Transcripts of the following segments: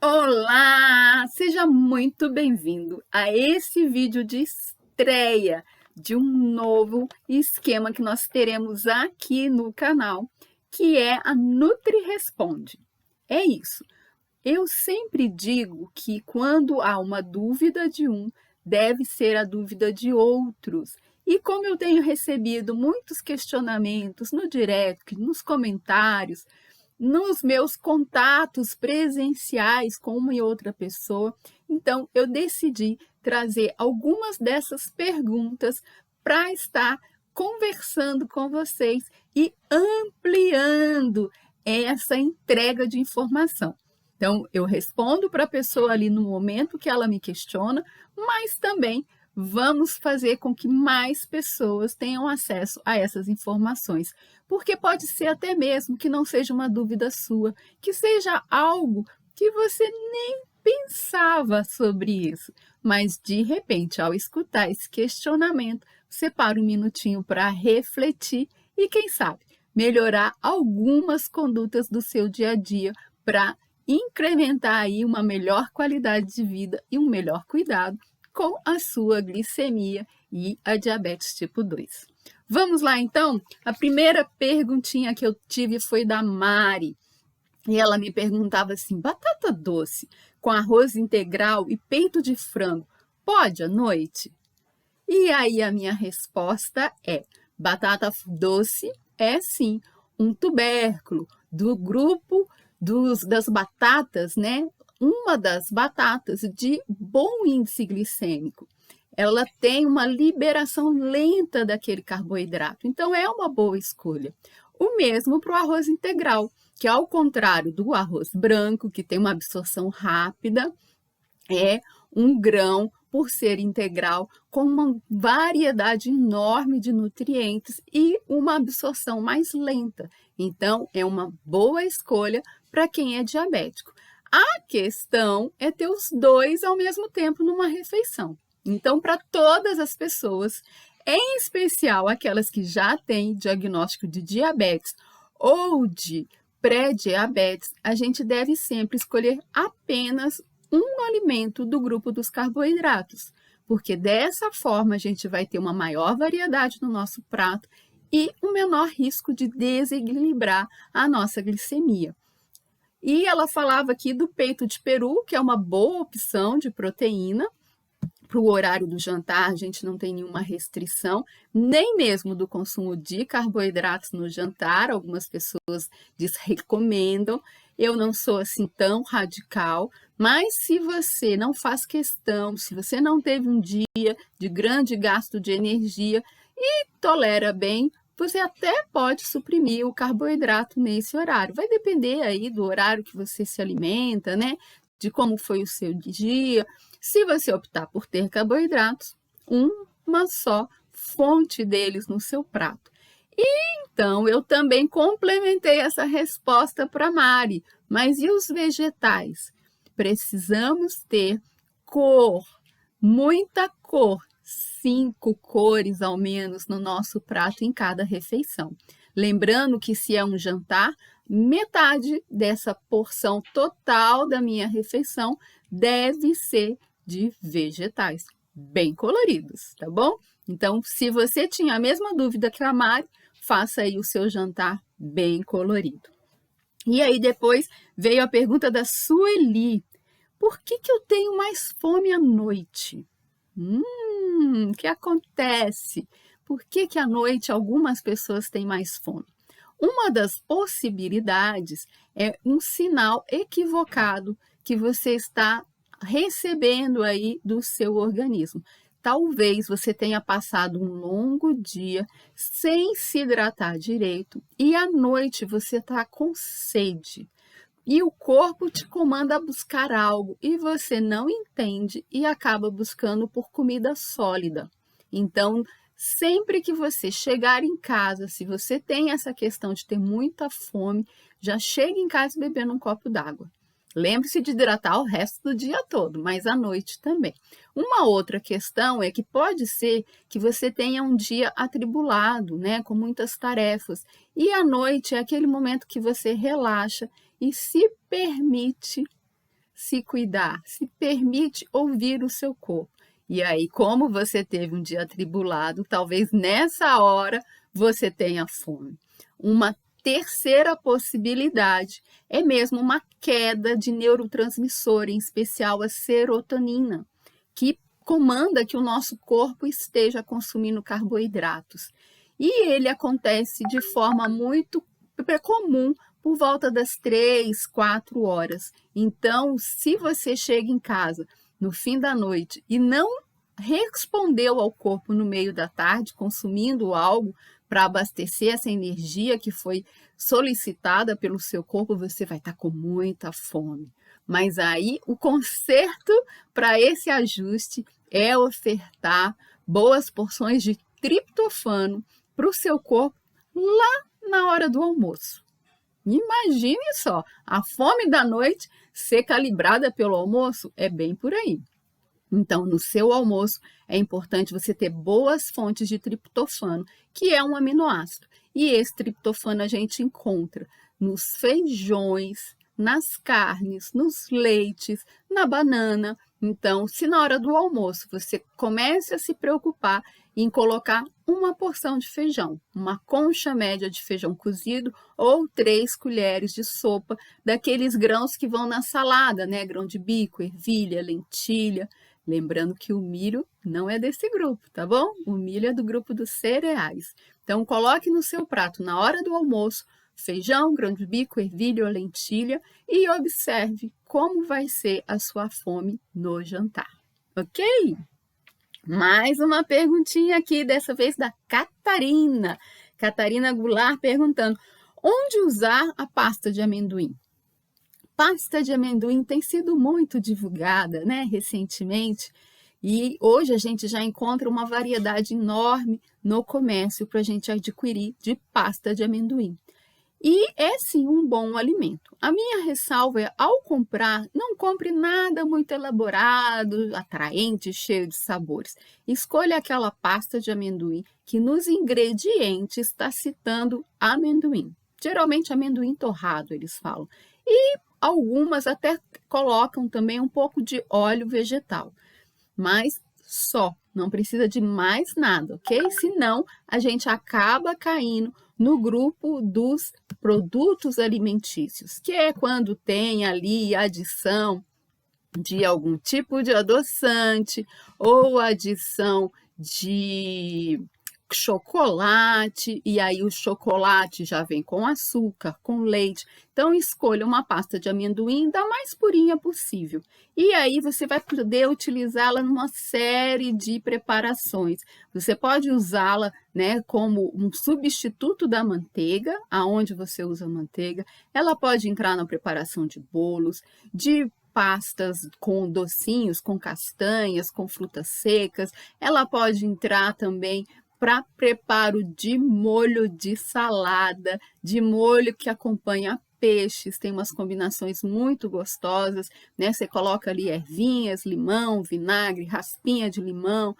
Olá! Seja muito bem-vindo a esse vídeo de estreia de um novo esquema que nós teremos aqui no canal, que é a Nutri Responde. É isso. Eu sempre digo que quando há uma dúvida de um, deve ser a dúvida de outros. E como eu tenho recebido muitos questionamentos no direct, nos comentários, nos meus contatos presenciais com uma e outra pessoa, então eu decidi trazer algumas dessas perguntas para estar conversando com vocês e ampliando essa entrega de informação. Então, eu respondo para a pessoa ali no momento que ela me questiona, mas também vamos fazer com que mais pessoas tenham acesso a essas informações, porque pode ser até mesmo que não seja uma dúvida sua, que seja algo que você nem pensava sobre isso, mas de repente, ao escutar esse questionamento, você para um minutinho para refletir e, quem sabe, melhorar algumas condutas do seu dia a dia para incrementar aí uma melhor qualidade de vida e um melhor cuidado com a sua glicemia e a diabetes tipo 2. Vamos lá, então? A primeira perguntinha que eu tive foi da Mari. E ela me perguntava assim, batata doce com arroz integral e peito de frango, pode à noite? E aí a minha resposta é, batata doce é sim um tubérculo do grupo das batatas, né? Uma das batatas de bom índice glicêmico. Ela tem uma liberação lenta daquele carboidrato, então é uma boa escolha. O mesmo para o arroz integral, que ao contrário do arroz branco, que tem uma absorção rápida, é um grão, por ser integral, com uma variedade enorme de nutrientes e uma absorção mais lenta. Então, é uma boa escolha para quem é diabético. A questão é ter os dois ao mesmo tempo numa refeição. Então, para todas as pessoas, em especial aquelas que já têm diagnóstico de diabetes ou de pré-diabetes, a gente deve sempre escolher apenas um alimento do grupo dos carboidratos, porque dessa forma a gente vai ter uma maior variedade no nosso prato e um menor risco de desequilibrar a nossa glicemia. E ela falava aqui do peito de peru, que é uma boa opção de proteína. Para o horário do jantar, a gente não tem nenhuma restrição, nem mesmo do consumo de carboidratos no jantar. Algumas pessoas desrecomendam. Eu não sou assim tão radical, mas se você não faz questão, se você não teve um dia de grande gasto de energia e tolera bem, você até pode suprimir o carboidrato nesse horário. Vai depender aí do horário que você se alimenta, né? De como foi o seu dia. Se você optar por ter carboidratos, uma só fonte deles no seu prato. E então, eu também complementei essa resposta para Mari. Mas e os vegetais? Precisamos ter cor, muita cor, 5 cores ao menos no nosso prato em cada refeição. Lembrando que se é um jantar, metade dessa porção total da minha refeição deve ser de vegetais, bem coloridos, tá bom? Então, se você tinha a mesma dúvida que a Mari, faça aí o seu jantar bem colorido. E aí depois veio a pergunta da Sueli. Por que eu tenho mais fome à noite? O que acontece? Por que à noite algumas pessoas têm mais fome? Uma das possibilidades é um sinal equivocado que você está recebendo aí do seu organismo. Talvez você tenha passado um longo dia sem se hidratar direito e à noite você está com sede. E o corpo te comanda a buscar algo e você não entende e acaba buscando por comida sólida. Então, sempre que você chegar em casa, se você tem essa questão de ter muita fome, já chega em casa bebendo um copo d'água. Lembre-se de hidratar o resto do dia todo, mas à noite também. Uma outra questão é que pode ser que você tenha um dia atribulado, né, com muitas tarefas, e à noite é aquele momento que você relaxa e se permite se cuidar, se permite ouvir o seu corpo. E aí, como você teve um dia atribulado, talvez nessa hora você tenha fome. Uma terceira possibilidade é mesmo uma queda de neurotransmissor, em especial a serotonina, que comanda que o nosso corpo esteja consumindo carboidratos. E ele acontece de forma muito comum por volta das 3, 4 horas. Então, se você chega em casa no fim da noite e não respondeu ao corpo no meio da tarde, consumindo algo para abastecer essa energia que foi solicitada pelo seu corpo, você vai estar com muita fome. Mas aí o conserto para esse ajuste é ofertar boas porções de triptofano para o seu corpo lá na hora do almoço. Imagine só, a fome da noite ser calibrada pelo almoço é bem por aí. Então, no seu almoço, é importante você ter boas fontes de triptofano, que é um aminoácido. E esse triptofano a gente encontra nos feijões, nas carnes, nos leites, na banana. Então, se na hora do almoço você comece a se preocupar em colocar uma porção de feijão, uma concha média de feijão cozido ou 3 colheres de sopa daqueles grãos que vão na salada, né? Grão de bico, ervilha, lentilha. Lembrando que o milho não é desse grupo, tá bom? O milho é do grupo dos cereais. Então, coloque no seu prato, na hora do almoço, feijão, grão de bico, ervilha ou lentilha e observe como vai ser a sua fome no jantar, ok? Mais uma perguntinha aqui, dessa vez da Catarina. Catarina Goulart perguntando, onde usar a pasta de amendoim? Pasta de amendoim tem sido muito divulgada, né, recentemente, e hoje a gente já encontra uma variedade enorme no comércio para a gente adquirir de pasta de amendoim. E é sim um bom alimento. A minha ressalva é, ao comprar, não compre nada muito elaborado, atraente, cheio de sabores. Escolha aquela pasta de amendoim que nos ingredientes está citando amendoim. Geralmente amendoim torrado, eles falam. E algumas até colocam também um pouco de óleo vegetal, mas só, não precisa de mais nada, ok? Senão a gente acaba caindo no grupo dos produtos alimentícios, que é quando tem ali adição de algum tipo de adoçante ou adição de chocolate, e aí o chocolate já vem com açúcar, com leite. Então, escolha uma pasta de amendoim da mais purinha possível. E aí você vai poder utilizá-la numa série de preparações. Você pode usá-la, né, como um substituto da manteiga, aonde você usa manteiga. Ela pode entrar na preparação de bolos, de pastas com docinhos, com castanhas, com frutas secas. Ela pode entrar também para preparo de molho de salada, de molho que acompanha peixes, tem umas combinações muito gostosas, né? Você coloca ali ervinhas, limão, vinagre, raspinha de limão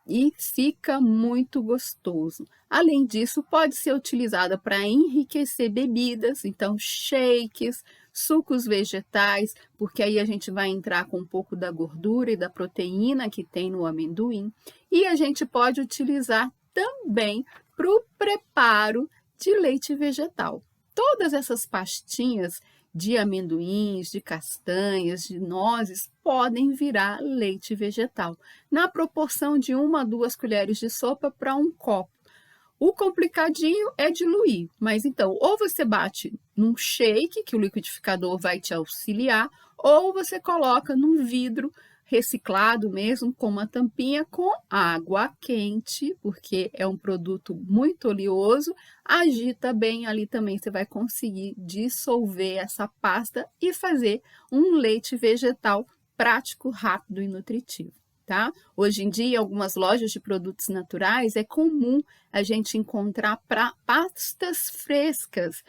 e fica muito gostoso. Além disso, pode ser utilizada para enriquecer bebidas, então shakes, sucos vegetais, porque aí a gente vai entrar com um pouco da gordura e da proteína que tem no amendoim. E a gente pode utilizar também para o preparo de leite vegetal. Todas essas pastinhas de amendoins, de castanhas, de nozes, podem virar leite vegetal, na proporção de 1 a 2 colheres de sopa para um copo. O complicadinho é diluir, mas então, ou você bate num shake, que o liquidificador vai te auxiliar, ou você coloca num vidro reciclado mesmo, com uma tampinha, com água quente, porque é um produto muito oleoso, agita bem ali também, você vai conseguir dissolver essa pasta e fazer um leite vegetal prático, rápido e nutritivo. Tá? Hoje em dia, em algumas lojas de produtos naturais, é comum a gente encontrar pastas frescas,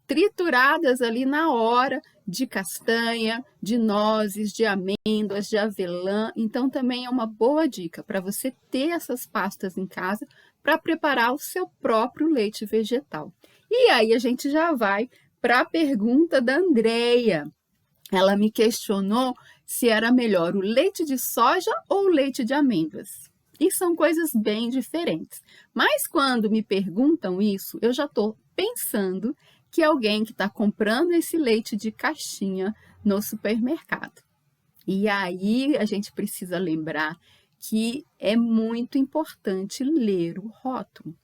trituradas ali na hora, de castanha, de nozes, de amêndoas, de avelã. Então, também é uma boa dica para você ter essas pastas em casa para preparar o seu próprio leite vegetal. E aí, a gente já vai para a pergunta da Andreia. ela me questionou se era melhor o leite de soja ou o leite de amêndoas. E são coisas bem diferentes. Mas quando me perguntam isso, eu já estou pensando que é alguém que está comprando esse leite de caixinha no supermercado. E aí a gente precisa lembrar que é muito importante ler o rótulo.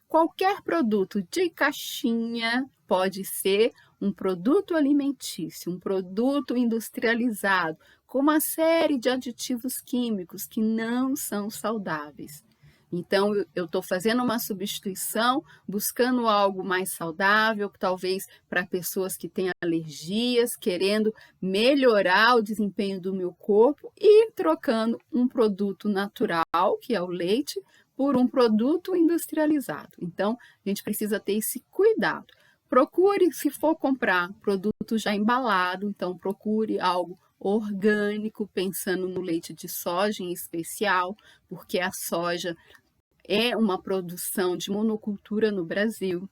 Qualquer produto de caixinha pode ser um produto alimentício, um produto industrializado, com uma série de aditivos químicos que não são saudáveis. Então, eu estou fazendo uma substituição, buscando algo mais saudável, talvez para pessoas que têm alergias, querendo melhorar o desempenho do meu corpo e trocando um produto natural, que é o leite, por um produto industrializado. Então, a gente precisa ter esse cuidado. Procure, se for comprar produto já embalado, então procure algo orgânico, pensando no leite de soja em especial, porque a soja é uma produção de monocultura no Brasil,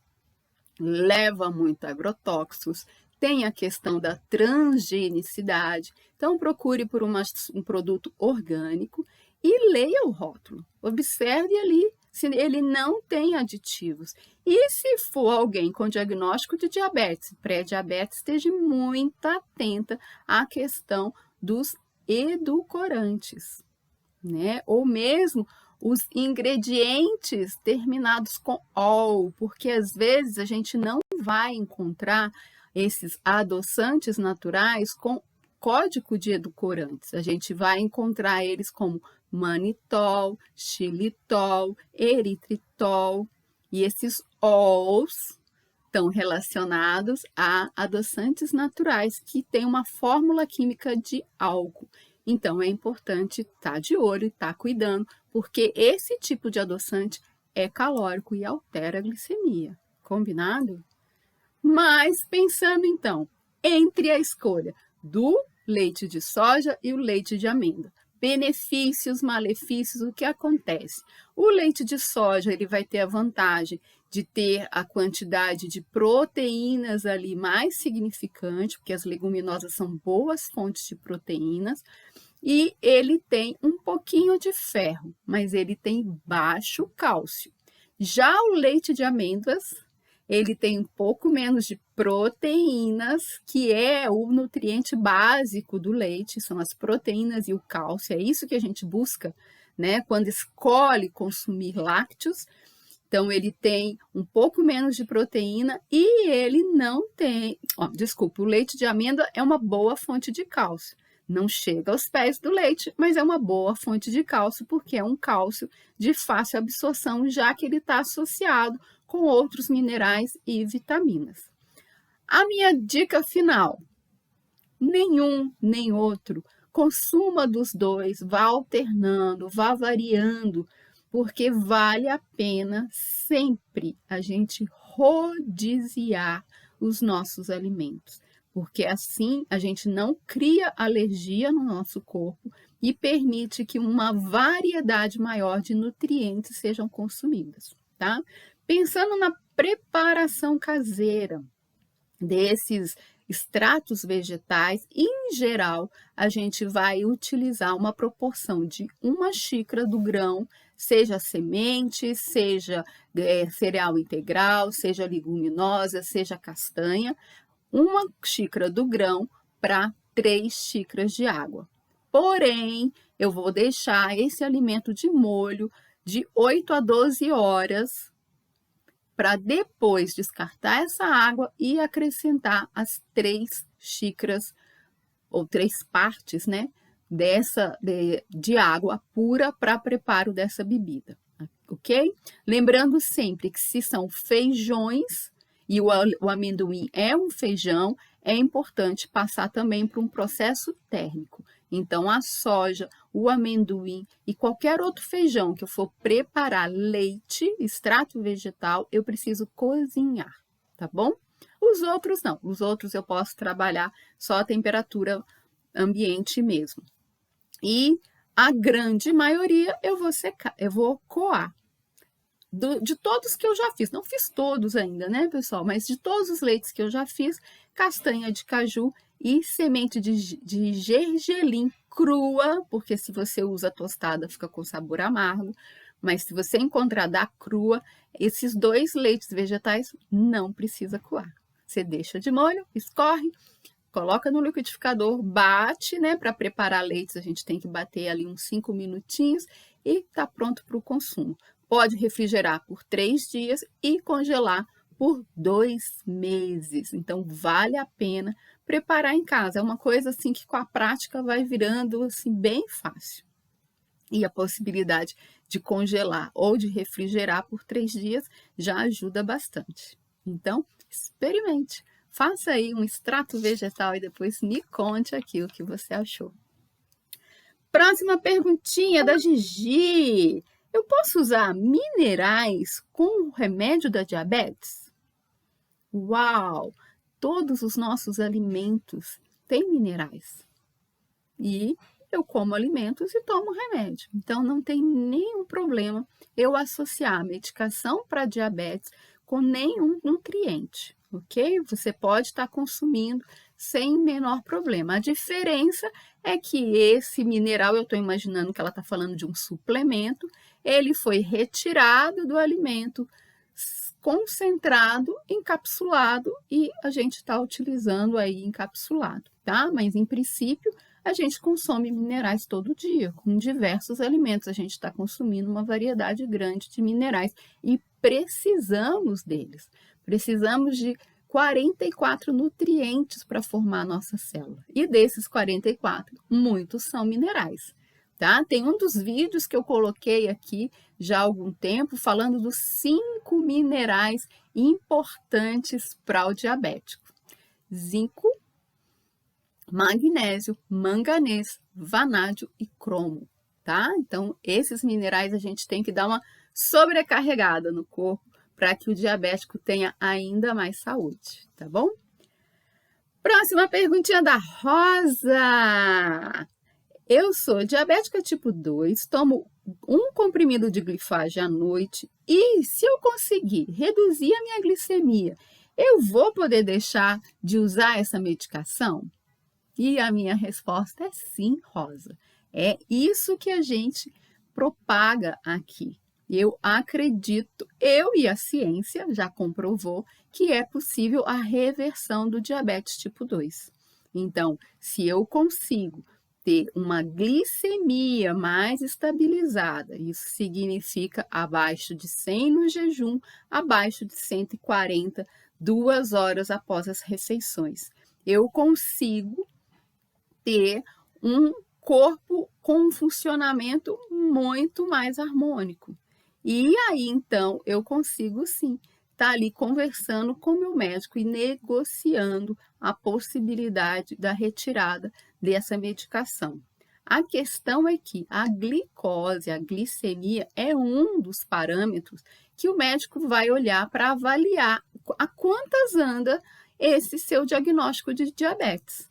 leva muito agrotóxicos, tem a questão da transgenicidade, então procure por um produto orgânico e leia o rótulo, observe ali se ele não tem aditivos. E se for alguém com diagnóstico de diabetes, pré-diabetes, esteja muito atenta à questão dos edulcorantes, né? Ou mesmo os ingredientes terminados com ol, porque às vezes a gente não vai encontrar esses adoçantes naturais com código de edulcorantes. A gente vai encontrar eles como manitol, xilitol, eritritol, e esses ols estão relacionados a adoçantes naturais que têm uma fórmula química de álcool. Então, é importante estar de olho e estar cuidando, porque esse tipo de adoçante é calórico e altera a glicemia. Combinado? Mas, pensando então, entre a escolha do leite de soja e o leite de amêndoa, benefícios, malefícios, o que acontece? O leite de soja ele vai ter a vantagem de ter a quantidade de proteínas ali mais significante, porque as leguminosas são boas fontes de proteínas, e ele tem um pouquinho de ferro, mas ele tem baixo cálcio. Já o leite de amêndoas, ele tem um pouco menos de proteínas, que é o nutriente básico do leite, são as proteínas e o cálcio, é isso que a gente busca, né, quando escolhe consumir lácteos. Então, ele tem um pouco menos de proteína e ele não tem... desculpa, o leite de amêndoa é uma boa fonte de cálcio. Não chega aos pés do leite, mas é uma boa fonte de cálcio, porque é um cálcio de fácil absorção, já que ele está associado com outros minerais e vitaminas. A minha dica final: nenhum nem outro. Consuma dos dois, vá alternando, vá variando, porque vale a pena sempre a gente rodiziar os nossos alimentos, porque assim a gente não cria alergia no nosso corpo e permite que uma variedade maior de nutrientes sejam consumidas, tá? Pensando na preparação caseira desses extratos vegetais, em geral, a gente vai utilizar uma proporção de 1 xícara do grão, seja semente, seja cereal integral, seja leguminosa, seja castanha, 1 xícara do grão para 3 xícaras de água. Porém, eu vou deixar esse alimento de molho de 8 a 12 horas para depois descartar essa água e acrescentar as 3 xícaras ou 3 partes, né, de água pura para preparo dessa bebida, ok? Lembrando sempre que se são feijões e o amendoim é um feijão, é importante passar também por um processo térmico. Então, a soja, o amendoim e qualquer outro feijão que eu for preparar leite, extrato vegetal, eu preciso cozinhar, tá bom? Os outros não, os outros eu posso trabalhar só a temperatura ambiente mesmo. E a grande maioria eu vou secar, eu vou coar. De todos que eu já fiz, não fiz todos ainda, né, pessoal? Mas de todos os leites que eu já fiz, castanha de caju e semente de gergelim crua, porque se você usa tostada fica com sabor amargo, mas se você encontrar da crua, esses 2 leites vegetais não precisa coar. Você deixa de molho, escorre, coloca no liquidificador, bate, né? Para preparar leites, a gente tem que bater ali uns 5 minutinhos e tá pronto para o consumo. Pode refrigerar por 3 dias e congelar por 2 meses. Então, vale a pena preparar em casa. É uma coisa assim que com a prática vai virando assim bem fácil. E a possibilidade de congelar ou de refrigerar por 3 dias já ajuda bastante. Então, experimente. Faça aí um extrato vegetal e depois me conte aqui o que você achou. Próxima perguntinha da Gigi. Eu posso usar minerais com o remédio da diabetes? Uau! Todos os nossos alimentos têm minerais. E eu como alimentos e tomo remédio. Então, não tem nenhum problema eu associar a medicação para diabetes com nenhum nutriente, ok? Você pode estar consumindo sem menor problema. A diferença é que esse mineral, eu estou imaginando que ela está falando de um suplemento, ele foi retirado do alimento, concentrado, encapsulado e a gente está utilizando aí encapsulado, tá? Mas em princípio, a gente consome minerais todo dia, com diversos alimentos. A gente está consumindo uma variedade grande de minerais e precisamos deles. Precisamos de 44 nutrientes para formar a nossa célula. E desses 44, muitos são minerais. Tá? Tem um dos vídeos que eu coloquei aqui já há algum tempo falando dos 5 minerais importantes para o diabético. Zinco, magnésio, manganês, vanádio e cromo, tá? Então, esses minerais a gente tem que dar uma sobrecarregada no corpo para que o diabético tenha ainda mais saúde, tá bom? Próxima perguntinha da Rosa. Eu sou diabética tipo 2, tomo um comprimido de glifage à noite e se eu conseguir reduzir a minha glicemia, eu vou poder deixar de usar essa medicação? E a minha resposta é sim, Rosa. É isso que a gente propaga aqui. Eu acredito, eu e a ciência já comprovou que é possível a reversão do diabetes tipo 2. Então, se eu consigo ter uma glicemia mais estabilizada, isso significa abaixo de 100 no jejum, abaixo de 140, 2 horas após as refeições. Eu consigo ter um corpo com um funcionamento muito mais harmônico. E aí, então, eu consigo sim estar ali conversando com o meu médico e negociando a possibilidade da retirada dessa medicação. A questão é que a glicose, a glicemia, é um dos parâmetros que o médico vai olhar para avaliar a quantas anda esse seu diagnóstico de diabetes.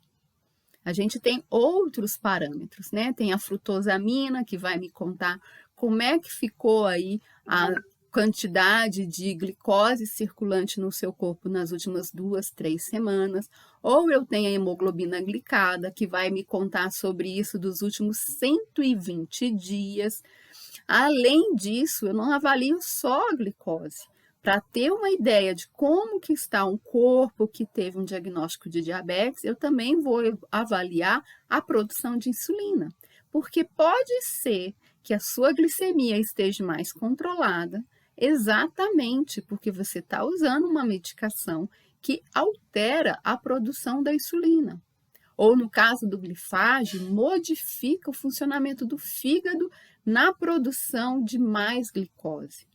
A gente tem outros parâmetros, né? Tem a frutosamina, que vai me contar como é que ficou aí a quantidade de glicose circulante no seu corpo nas últimas 2, 3 semanas. Ou eu tenho a hemoglobina glicada, que vai me contar sobre isso dos últimos 120 dias. Além disso, eu não avalio só a glicose. Para ter uma ideia de como que está um corpo que teve um diagnóstico de diabetes, eu também vou avaliar a produção de insulina. Porque pode ser que a sua glicemia esteja mais controlada, exatamente porque você está usando uma medicação que altera a produção da insulina. Ou no caso do glifage, modifica o funcionamento do fígado na produção de mais glicose.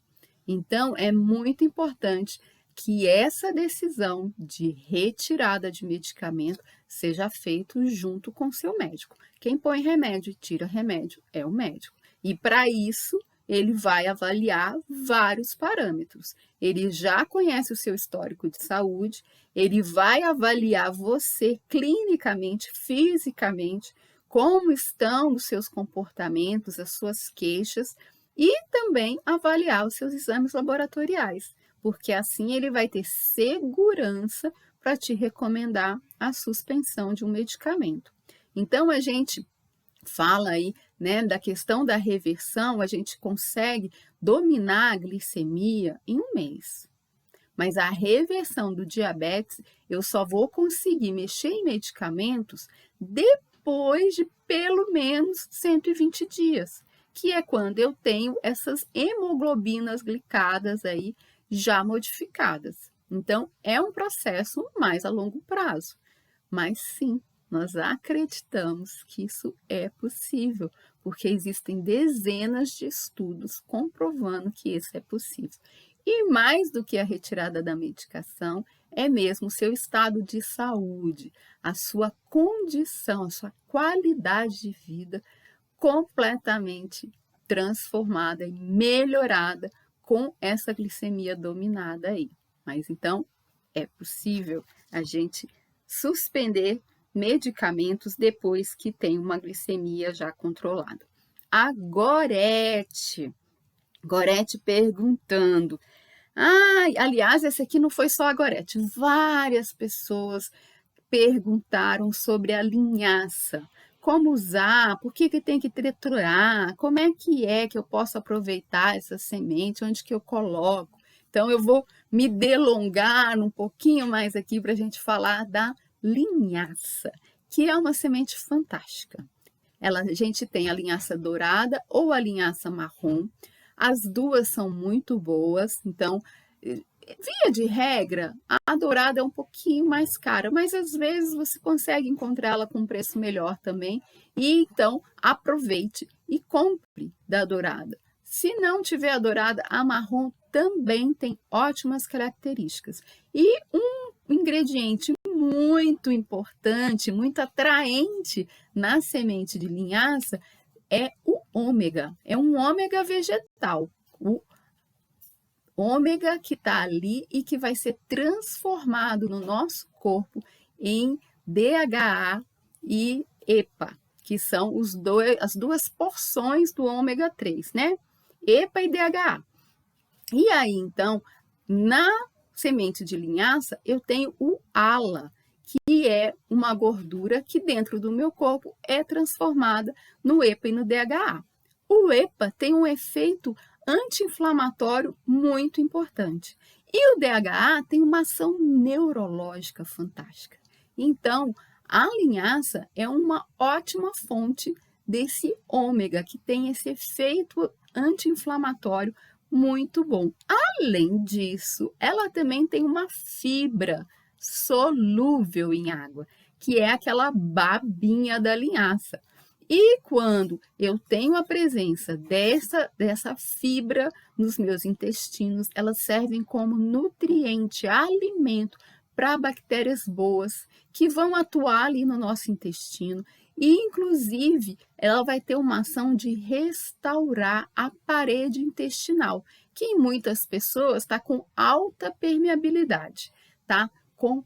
Então, é muito importante que essa decisão de retirada de medicamento seja feita junto com o seu médico. Quem põe remédio e tira remédio é o médico. E para isso, ele vai avaliar vários parâmetros. Ele já conhece o seu histórico de saúde, ele vai avaliar você clinicamente, fisicamente, como estão os seus comportamentos, as suas queixas, e também avaliar os seus exames laboratoriais, porque assim ele vai ter segurança para te recomendar a suspensão de um medicamento. Então, a gente fala aí, né, da questão da reversão, a gente consegue dominar a glicemia em um mês. Mas a reversão do diabetes, eu só vou conseguir mexer em medicamentos depois de pelo menos 120 dias, que é quando eu tenho essas hemoglobinas glicadas aí já modificadas. Então, é um processo mais a longo prazo, mas sim, nós acreditamos que isso é possível, porque existem dezenas de estudos comprovando que isso é possível. E mais do que a retirada da medicação, é mesmo o seu estado de saúde, a sua condição, a sua qualidade de vida completamente transformada e melhorada com essa glicemia dominada aí. Mas então, é possível a gente suspender medicamentos depois que tem uma glicemia já controlada. A Gorete perguntando. Aliás, esse aqui não foi só a Gorete. Várias pessoas perguntaram sobre a linhaça. Como usar? Por que tem que triturar? Como é que eu posso aproveitar essa semente? Onde que eu coloco? Então, eu vou me delongar um pouquinho mais aqui para a gente falar da linhaça, que é uma semente fantástica. A gente tem a linhaça dourada ou a linhaça marrom. As duas são muito boas, então, via de regra, a dourada é um pouquinho mais cara, mas às vezes você consegue encontrá-la com um preço melhor também. E então, aproveite e compre da dourada. Se não tiver a dourada, a marrom também tem ótimas características. E um ingrediente muito importante, muito atraente na semente de linhaça é o ômega. É um ômega vegetal. O ômega que está ali e que vai ser transformado no nosso corpo em DHA e EPA, que são as duas porções do ômega 3, né? EPA e DHA. E aí, então, na semente de linhaça, eu tenho o ALA, que é uma gordura que dentro do meu corpo é transformada no EPA e no DHA. O EPA tem um efeito anti-inflamatório muito importante. E o DHA tem uma ação neurológica fantástica. Então, a linhaça é uma ótima fonte desse ômega, que tem esse efeito anti-inflamatório muito bom. Além disso, ela também tem uma fibra solúvel em água, que é aquela babinha da linhaça. E quando eu tenho a presença dessa fibra nos meus intestinos, elas servem como nutriente, alimento para bactérias boas que vão atuar ali no nosso intestino. E, inclusive, ela vai ter uma ação de restaurar a parede intestinal, que em muitas pessoas está com alta permeabilidade, tá? Com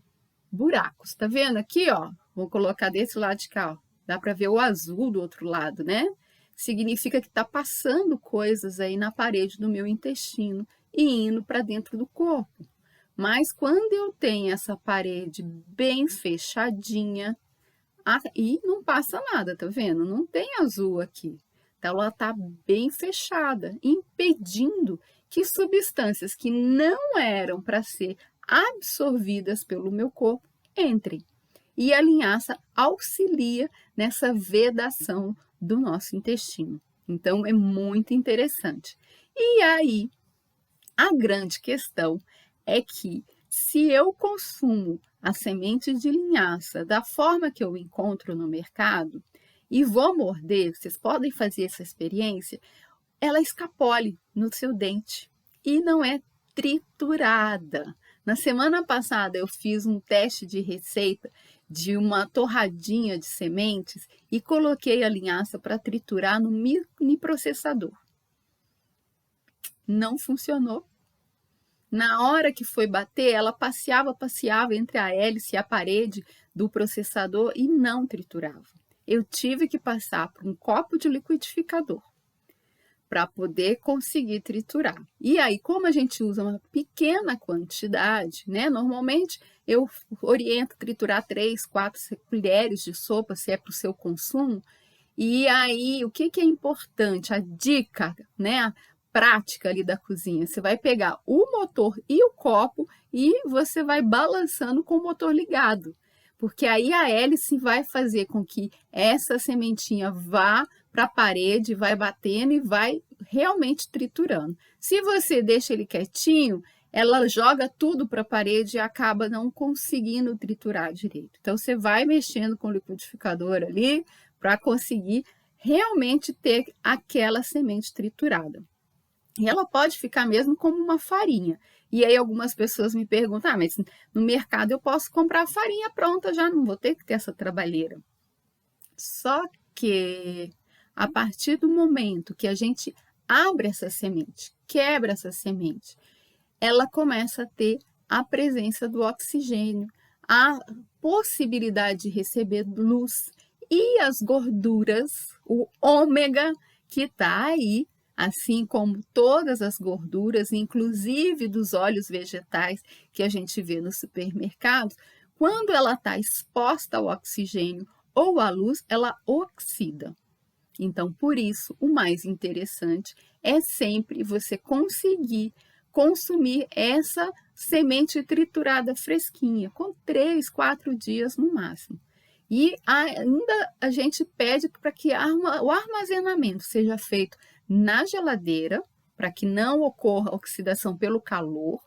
buracos. Tá vendo aqui, ó? Vou colocar desse lado de cá, ó. Dá para ver o azul do outro lado, né? Significa que está passando coisas aí na parede do meu intestino e indo para dentro do corpo. Mas quando eu tenho essa parede bem fechadinha, e não passa nada, tá vendo? Não tem azul aqui. Então, ela está bem fechada, impedindo que substâncias que não eram para ser absorvidas pelo meu corpo entrem. E a linhaça auxilia nessa vedação do nosso intestino. Então, é muito interessante. E aí, a grande questão é que se eu consumo a semente de linhaça da forma que eu encontro no mercado e vou morder, vocês podem fazer essa experiência, ela escapole no seu dente e não é triturada. Na semana passada eu fiz um teste de receita de uma torradinha de sementes e coloquei a linhaça para triturar no microprocessador. Não funcionou. Na hora que foi bater, ela passeava entre a hélice e a parede do processador e não triturava. Eu tive que passar por um copo de liquidificador para poder conseguir triturar. E aí, como a gente usa uma pequena quantidade, né? Normalmente eu oriento triturar 3, 4 colheres de sopa, se é para o seu consumo. E aí, o que é importante? A dica, né? A prática ali da cozinha. Você vai pegar o motor e o copo e você vai balançando com o motor ligado. Porque aí a hélice vai fazer com que essa sementinha vá para a parede, vai batendo e vai realmente triturando. Se você deixa ele quietinho, ela joga tudo para a parede e acaba não conseguindo triturar direito. Então, você vai mexendo com o liquidificador ali para conseguir realmente ter aquela semente triturada. E ela pode ficar mesmo como uma farinha. E aí algumas pessoas me perguntam, mas no mercado eu posso comprar farinha pronta, já não vou ter que ter essa trabalheira. Só que a partir do momento que a gente abre essa semente, quebra essa semente, ela começa a ter a presença do oxigênio, a possibilidade de receber luz e as gorduras, o ômega que está aí, assim como todas as gorduras, inclusive dos óleos vegetais que a gente vê nos supermercados, quando ela está exposta ao oxigênio ou à luz, ela oxida. Então, por isso, o mais interessante é sempre você conseguir consumir essa semente triturada fresquinha, com 3, 4 dias no máximo. E ainda a gente pede para que o armazenamento seja feito na geladeira, para que não ocorra oxidação pelo calor.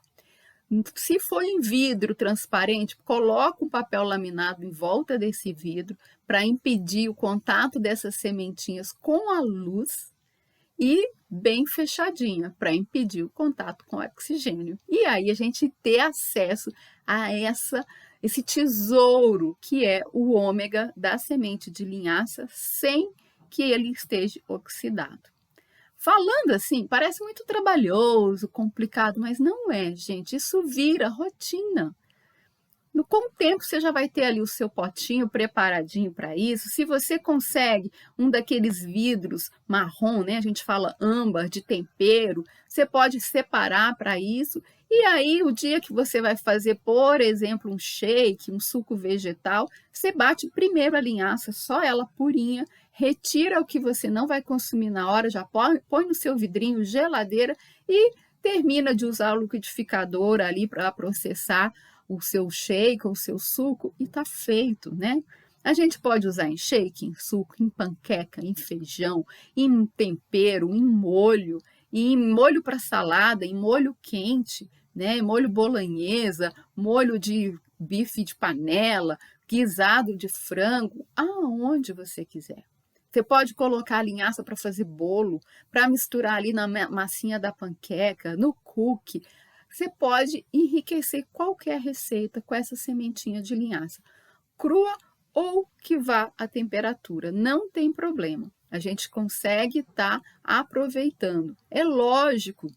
Se for em vidro transparente, coloca um papel laminado em volta desse vidro para impedir o contato dessas sementinhas com a luz e bem fechadinha para impedir o contato com o oxigênio. E aí a gente ter acesso a esse tesouro que é o ômega da semente de linhaça sem que ele esteja oxidado. Falando assim, parece muito trabalhoso, complicado, mas não é, gente. Isso vira rotina. Com o tempo, você já vai ter ali o seu potinho preparadinho para isso. Se você consegue um daqueles vidros marrom, né? A gente fala âmbar de tempero, você pode separar para isso. E aí, o dia que você vai fazer, por exemplo, um shake, um suco vegetal, você bate primeiro a linhaça, só ela purinha, retira o que você não vai consumir na hora, já põe no seu vidrinho, geladeira e termina de usar o liquidificador ali para processar o seu shake ou o seu suco e tá feito, né? A gente pode usar em shake, em suco, em panqueca, em feijão, em tempero, em molho para salada, em molho quente, né? Molho bolonhesa, molho de bife de panela, guisado de frango, aonde você quiser. Você pode colocar a linhaça para fazer bolo, para misturar ali na massinha da panqueca, no cookie. Você pode enriquecer qualquer receita com essa sementinha de linhaça, crua ou que vá à temperatura, não tem problema. A gente consegue estar aproveitando. É lógico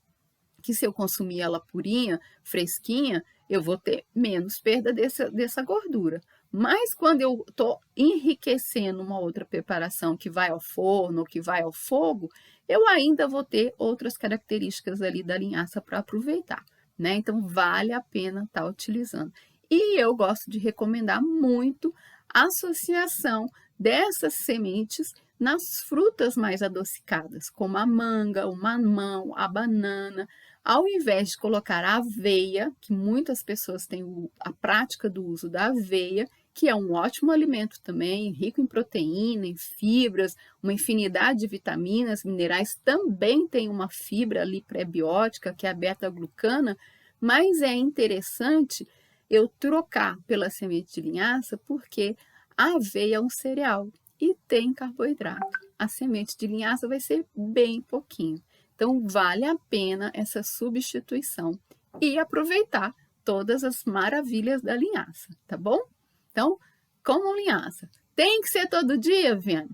que se eu consumir ela purinha, fresquinha, eu vou ter menos perda dessa gordura. Mas quando eu estou enriquecendo uma outra preparação que vai ao forno ou que vai ao fogo, eu ainda vou ter outras características ali da linhaça para aproveitar. Né? Então, vale a pena estar utilizando. E eu gosto de recomendar muito a associação dessas sementes nas frutas mais adocicadas, como a manga, o mamão, a banana. Ao invés de colocar a aveia, que muitas pessoas têm a prática do uso da aveia, que é um ótimo alimento também, rico em proteína, em fibras, uma infinidade de vitaminas, minerais, também tem uma fibra ali pré-biótica, que é a beta-glucana, mas é interessante eu trocar pela semente de linhaça, porque a aveia é um cereal e tem carboidrato. A semente de linhaça vai ser bem pouquinho. Então, vale a pena essa substituição e aproveitar todas as maravilhas da linhaça, tá bom? Então, como linhaça. Tem que ser todo dia, Viane?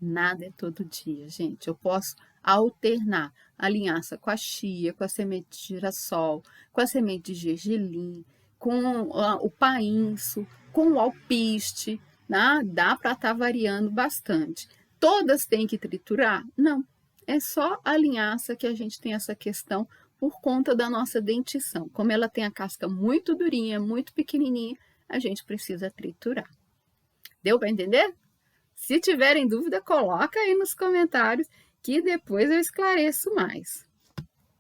Nada é todo dia, gente. Eu posso alternar a linhaça com a chia, com a semente de girassol, com a semente de gergelim, com o painço, com o alpiste, né? Dá para estar variando bastante. Todas têm que triturar? Não. é só a linhaça que a gente tem essa questão por conta da nossa dentição. Como ela tem a casca muito durinha, muito pequenininha, a gente precisa triturar. Deu para entender? Se tiverem dúvida, coloca aí nos comentários que depois eu esclareço mais.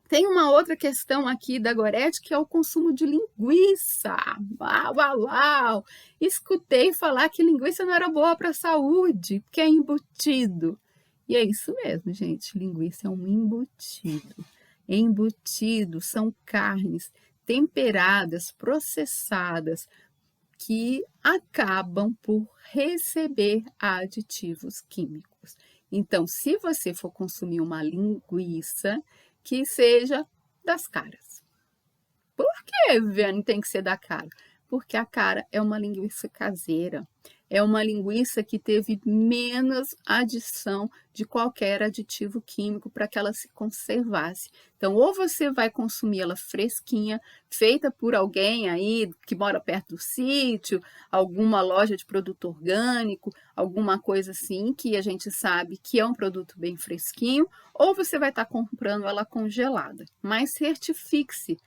Tem uma outra questão aqui da Gorete, que é o consumo de linguiça. Uau, uau, uau! Escutei falar que linguiça não era boa para a saúde, porque é embutido. E é isso mesmo, gente. Linguiça é um embutido. Embutido são carnes temperadas, processadas, que acabam por receber aditivos químicos. Então, se você for consumir uma linguiça, que seja das caras. Por que, Viviane, tem que ser da cara? Porque a cara é uma linguiça caseira. É uma linguiça que teve menos adição de qualquer aditivo químico para que ela se conservasse. Então, ou você vai consumir ela fresquinha, feita por alguém aí que mora perto do sítio, alguma loja de produto orgânico, alguma coisa assim que a gente sabe que é um produto bem fresquinho, ou você vai estar comprando ela congelada. Mas certifique-se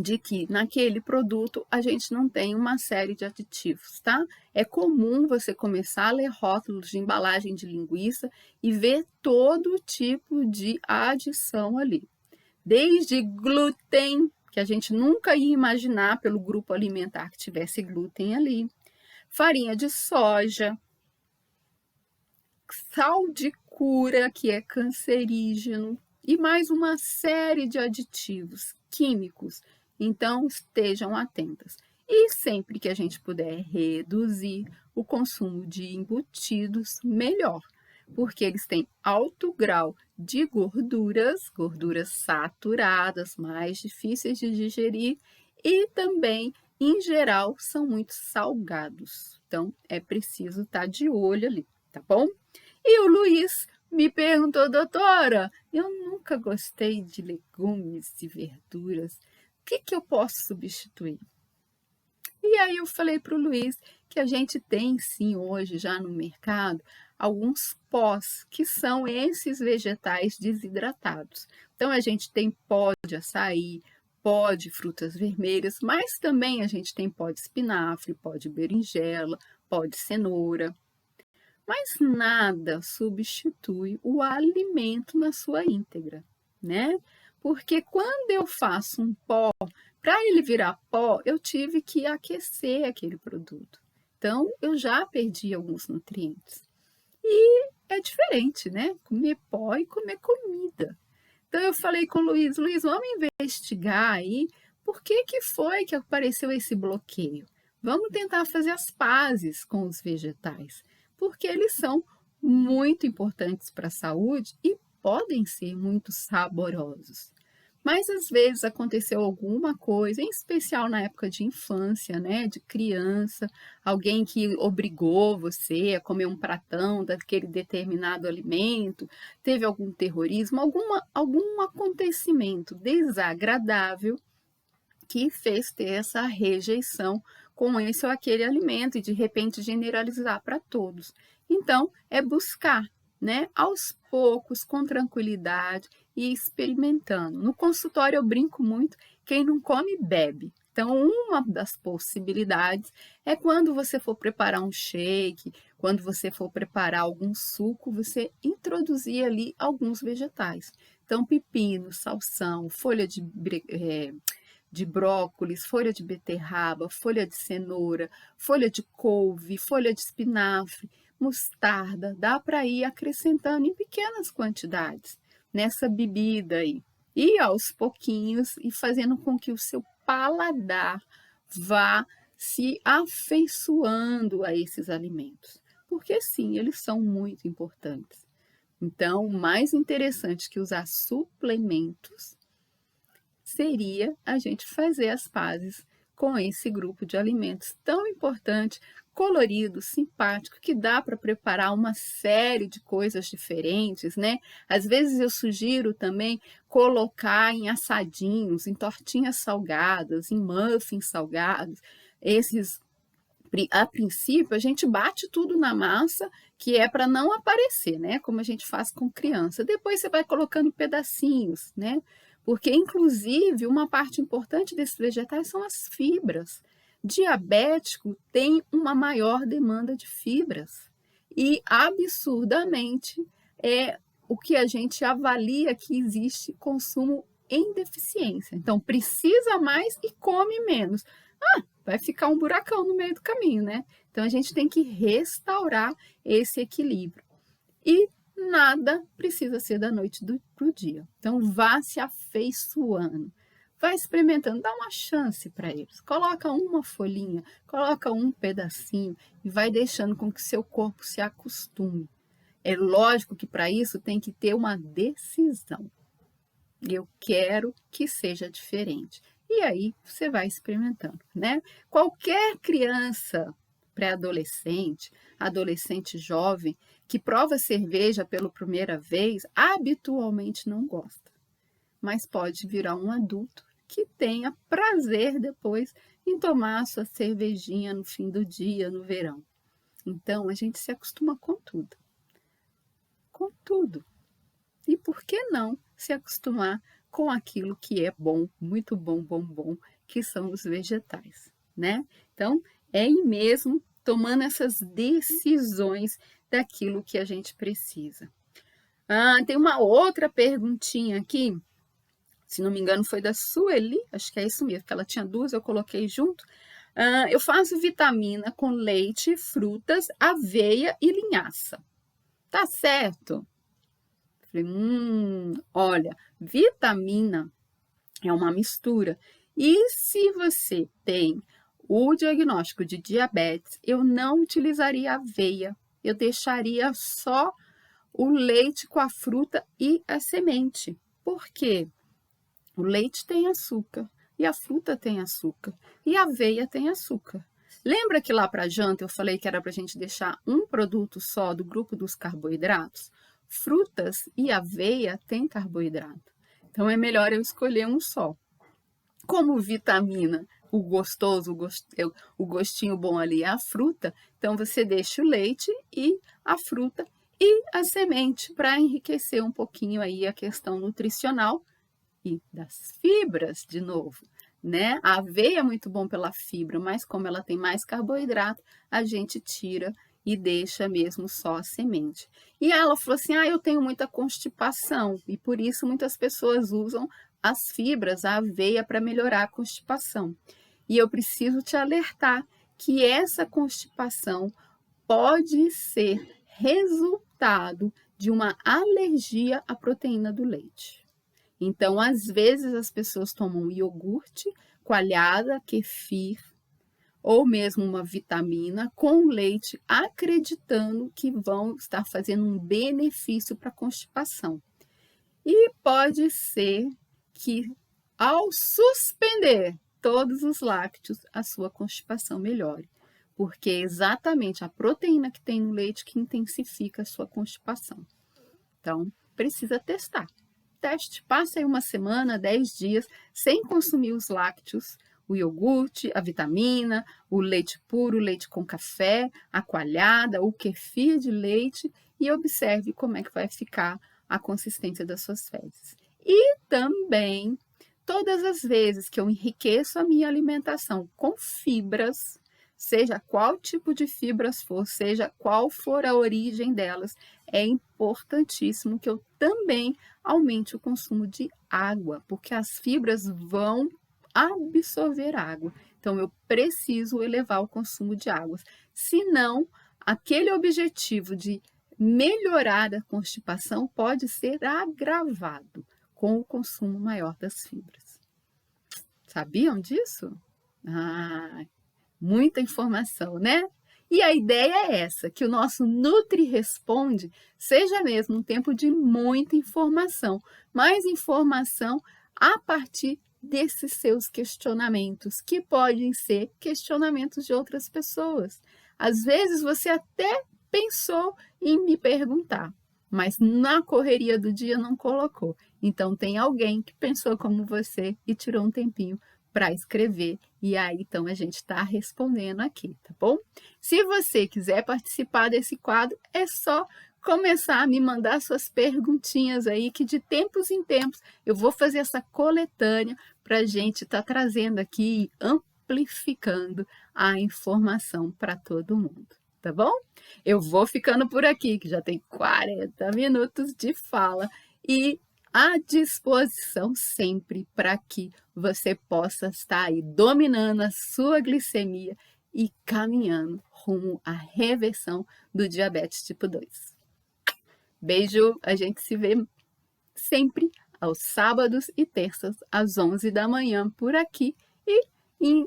de que naquele produto a gente não tem uma série de aditivos, tá? É comum você começar a ler rótulos de embalagem de linguiça e ver todo tipo de adição ali. Desde glúten, que a gente nunca ia imaginar pelo grupo alimentar que tivesse glúten ali, farinha de soja, sal de cura, que é cancerígeno, e mais uma série de aditivos químicos. Então, estejam atentas. E sempre que a gente puder reduzir o consumo de embutidos, melhor, porque eles têm alto grau de gorduras, gorduras saturadas, mais difíceis de digerir, e também, em geral, são muito salgados. Então, é preciso estar de olho ali, tá bom? E o Luiz me perguntou, doutora, eu nunca gostei de legumes e verduras, o que eu posso substituir? E aí eu falei para o Luiz que a gente tem sim hoje já no mercado alguns pós, que são esses vegetais desidratados. Então a gente tem pó de açaí, pó de frutas vermelhas, mas também a gente tem pó de espinafre, pó de berinjela, pó de cenoura. Mas nada substitui o alimento na sua íntegra, né? Porque quando eu faço um pó, para ele virar pó, eu tive que aquecer aquele produto. Então, eu já perdi alguns nutrientes. E é diferente, né? Comer pó e comer comida. Então, eu falei com o Luiz, vamos investigar aí por que foi que apareceu esse bloqueio. Vamos tentar fazer as pazes com os vegetais, porque eles são muito importantes para a saúde e podem ser muito saborosos. Mas às vezes aconteceu alguma coisa, em especial na época de infância, né, de criança, alguém que obrigou você a comer um pratão daquele determinado alimento, teve algum terrorismo, algum acontecimento desagradável que fez ter essa rejeição com esse ou aquele alimento e de repente generalizar para todos. Então, é buscar, né, aos poucos, com tranquilidade e experimentando. No consultório eu brinco muito, quem não come bebe. Então, uma das possibilidades é quando você for preparar um shake, quando você for preparar algum suco, você introduzir ali alguns vegetais. Então, pepino, salsão, folha de brócolis, folha de beterraba, folha de cenoura, folha de couve, folha de espinafre, mostarda, dá para ir acrescentando em pequenas quantidades nessa bebida aí. E aos pouquinhos e fazendo com que o seu paladar vá se afeiçoando a esses alimentos. Porque sim, eles são muito importantes. Então, o mais interessante que usar suplementos seria a gente fazer as pazes com esse grupo de alimentos tão importante, colorido, simpático, que dá para preparar uma série de coisas diferentes, né? Às vezes eu sugiro também colocar em assadinhos, em tortinhas salgadas, em muffins salgados, esses A princípio, a gente bate tudo na massa, que é para não aparecer, né, como a gente faz com criança. Depois você vai colocando pedacinhos, né, porque inclusive uma parte importante desses vegetais são as fibras. Diabético tem uma maior demanda de fibras e absurdamente é o que a gente avalia que existe consumo em deficiência. Então precisa mais e come menos. Vai ficar um buracão no meio do caminho, né? Então a gente tem que restaurar esse equilíbrio. E nada precisa ser da noite para o dia. Então vá se afeiçoando. Vai experimentando, dá uma chance para eles. Coloca uma folhinha, coloca um pedacinho e vai deixando com que seu corpo se acostume. É lógico que para isso tem que ter uma decisão. Eu quero que seja diferente. E aí você vai experimentando, né? Qualquer criança, pré-adolescente, adolescente jovem, que prova cerveja pela primeira vez, habitualmente não gosta. Mas pode virar um adulto que tenha prazer depois em tomar a sua cervejinha no fim do dia, no verão. Então, a gente se acostuma com tudo. Com tudo. E por que não se acostumar com aquilo que é bom, muito bom, bom, que são os vegetais, né? Então, é aí mesmo tomando essas decisões daquilo que a gente precisa. Tem uma outra perguntinha aqui, se não me engano foi da Sueli, acho que é isso mesmo, que ela tinha duas, eu coloquei junto. Eu faço vitamina com leite, frutas, aveia e linhaça. Tá certo? Falei, olha, vitamina é uma mistura. E se você tem o diagnóstico de diabetes, eu não utilizaria aveia. Eu deixaria só o leite com a fruta e a semente. Por quê? O leite tem açúcar e a fruta tem açúcar e a aveia tem açúcar. Lembra que lá para a janta eu falei que era para a gente deixar um produto só do grupo dos carboidratos? Frutas e aveia têm carboidrato. Então, é melhor eu escolher um só. Como vitamina, o gostoso, o gostinho bom ali é a fruta, então você deixa o leite e a fruta e a semente para enriquecer um pouquinho aí a questão nutricional e das fibras de novo, né? A aveia é muito bom pela fibra, mas como ela tem mais carboidrato, a gente tira e deixa mesmo só a semente. E ela falou assim, eu tenho muita constipação e por isso muitas pessoas usam as fibras, a aveia, para melhorar a constipação. E eu preciso te alertar que essa constipação pode ser resultado de uma alergia à proteína do leite. Então, às vezes, as pessoas tomam iogurte, coalhada, kefir, ou mesmo uma vitamina com leite, acreditando que vão estar fazendo um benefício para a constipação. E pode ser que, ao suspender todos os lácteos, a sua constipação melhore, porque é exatamente a proteína que tem no leite que intensifica a sua constipação. Então, precisa testar. Teste, passe aí uma semana, 10 dias, sem consumir os lácteos, o iogurte, a vitamina, o leite puro, o leite com café, a coalhada, o kefir de leite e observe como é que vai ficar a consistência das suas fezes. E também, todas as vezes que eu enriqueço a minha alimentação com fibras, seja qual tipo de fibras for, seja qual for a origem delas, é importantíssimo que eu também aumente o consumo de água, porque as fibras vão absorver água. Então, eu preciso elevar o consumo de água. Senão, aquele objetivo de melhorar a constipação pode ser agravado com o consumo maior das fibras. Sabiam disso? Muita informação, né? E a ideia é essa, que o nosso Nutri Responde seja mesmo um tempo de muita informação, mais informação a partir desses seus questionamentos, que podem ser questionamentos de outras pessoas. Às vezes você até pensou em me perguntar, mas na correria do dia não colocou. Então tem alguém que pensou como você e tirou um tempinho para escrever E aí, então, a gente está respondendo aqui, tá bom? Se você quiser participar desse quadro, é só começar a me mandar suas perguntinhas aí, que de tempos em tempos eu vou fazer essa coletânea para a gente estar trazendo aqui, amplificando a informação para todo mundo, tá bom? Eu vou ficando por aqui, que já tem 40 minutos de fala e à disposição sempre para que você possa estar aí dominando a sua glicemia e caminhando rumo à reversão do diabetes tipo 2. Beijo, a gente se vê sempre aos sábados e terças às 11 da manhã por aqui e em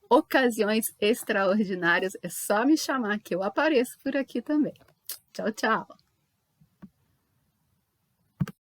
ocasiões extraordinárias é só me chamar que eu apareço por aqui também. Tchau, tchau!